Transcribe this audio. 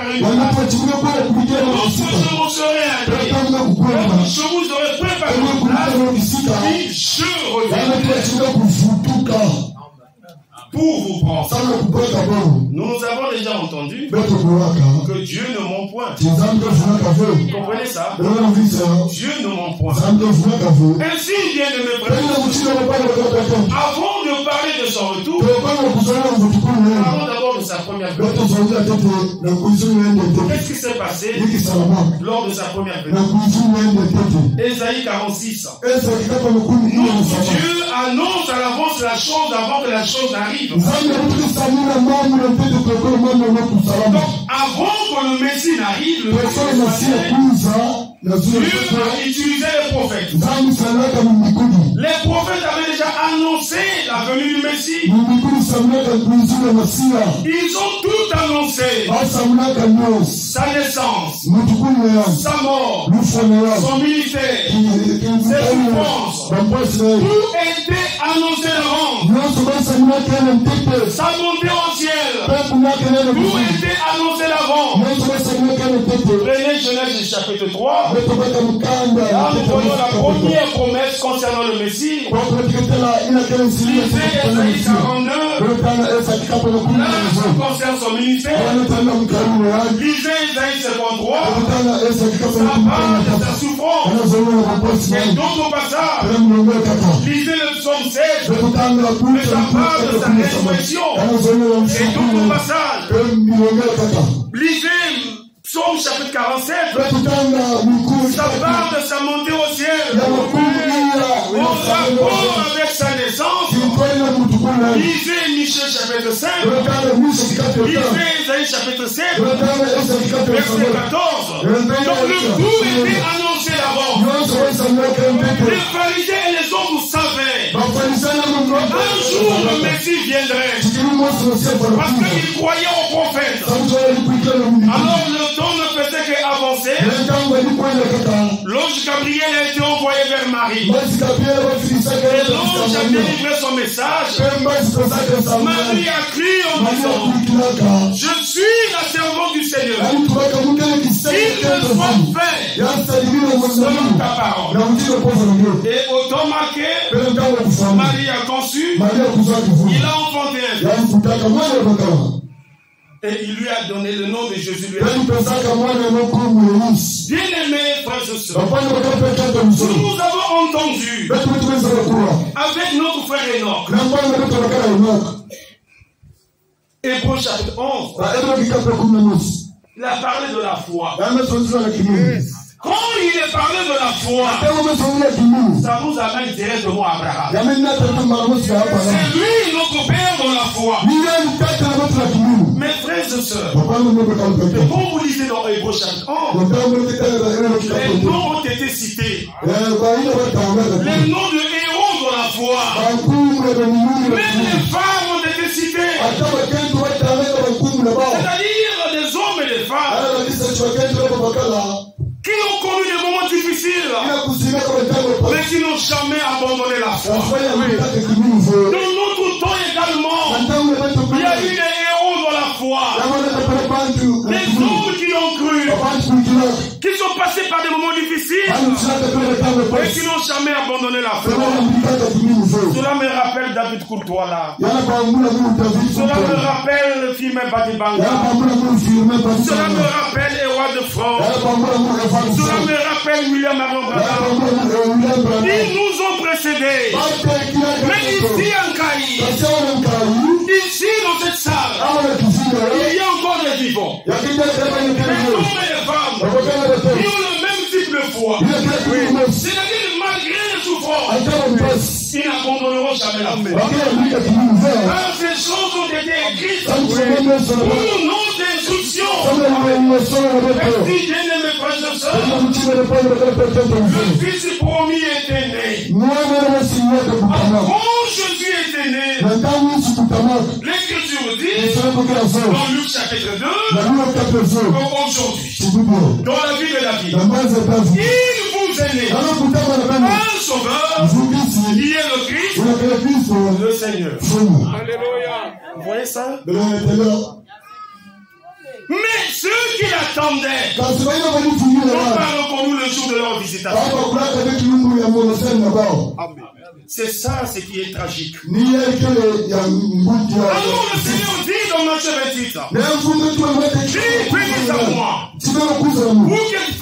par une phrase. Je vous serai allé. Je vous aurai préparé une place. Et je reviendrai pour vous prendre. Nous avons déjà entendu que Dieu ne ment point. Vous comprenez ça? Dieu ne ment point. Ainsi, bien de mes frères, avant de parler de son retour, parlons d'abord de sa première venue. Qu'est-ce qui s'est passé lors de sa première venue? Ésaïe 46. Notre Dieu annonce à l'avance la chose avant que la chose arrive. Donc, avant que le Messie n'arrive, le Dieu a utilisé les prophètes. Les prophètes avaient déjà annoncé la venue du Messie. Ils ont tout annoncé. Sa naissance, sa mort, son ministère, ses souffrances. Tout était annoncé avant. Sa montée au ciel. Tout était annoncé avant. Prenez Genèse chapitre 3. Là, nous voyons la première promesse concernant le Messie. Lisez Ésaïe 42. Là, ça concerne son ministère. Lisez Ésaïe 53. Ça parle de sa souffrance. Et d'autres passages. Lisez le psaume 16. Mais ça parle de sa résurrection. Et d'autres passages. Lisez Psaume chapitre 47. Ça parle de sa montée au ciel. En rapport avec sa naissance. Lisez Michée chapitre 5. Lisez Ésaïe chapitre 7. Verset 14. Donc le tout était annoncé d'avant. Les pharisiens et les autres savaient. Un jour le Messie viendrait. Parce qu'ils croyaient aux prophètes. Alors le temps ne faisait qu'avancer. L'ange Gabriel a été envoyé vers Marie. Et l'ange a délivré son message. Marie a crié en disant: je suis la servante du Seigneur. S'il me soit fait selon ta parole. Et au temps marqué, Marie a conçu. Il a enfanté un fils. Et il lui a donné le nom de Jésus. Bien-aimés frères et sœurs, nous avons entendu avec notre frère Enoch, Hébreux chapitre 11, il a parlé de la foi. Quand il est parlé de la foi, ça nous amène directement à Abraham. C'est lui notre père dans la foi. Mes frères et sœurs, quand vous lisez dans Hébreux chapitre 11, les noms ont été cités. Les noms de héros dans la foi. Même les femmes ont été citées. C'est-à-dire des hommes et des femmes qui ont connu des moments difficiles, mais qui n'ont jamais abandonné la foi. Dans notre temps également, il y a eu des héros dans la foi. Des hommes qui ont cru, qui sont passés par des moments difficiles, mais qui n'ont jamais abandonné la foi. Cela me rappelle David Courtois là. Cela me rappelle le film Badibanga. Cela me rappelle Ewa de France. Cela me rappelle William Marion Branham. Ils nous ont précédés. Mais ici en Caï, ici dans cette salle, il y a encore des vivants. Les hommes et les femmes qui ont le même type de foi. C'est-à-dire malgré les souffrances, ils n'abandonneront jamais la foi. Car ces choses ont été écrites pour nos instructions. Merci, bien-aimés frères et sœurs. Le Fils promis était né. Quand Jésus était né, l'Écriture dit, dans Luc chapitre 2, qu'aujourd'hui, dans la vie de David, il vous est né un sauveur, qui est le Christ, le Seigneur. Alléluia. Vous voyez ça? Mais ceux attendaient. N'ont pas reconnu le jour de leur visitation. C'est ça ce qui est tragique. Alors le Seigneur dit dans Matthieu 28, dis, venez à moi. Vous qui êtes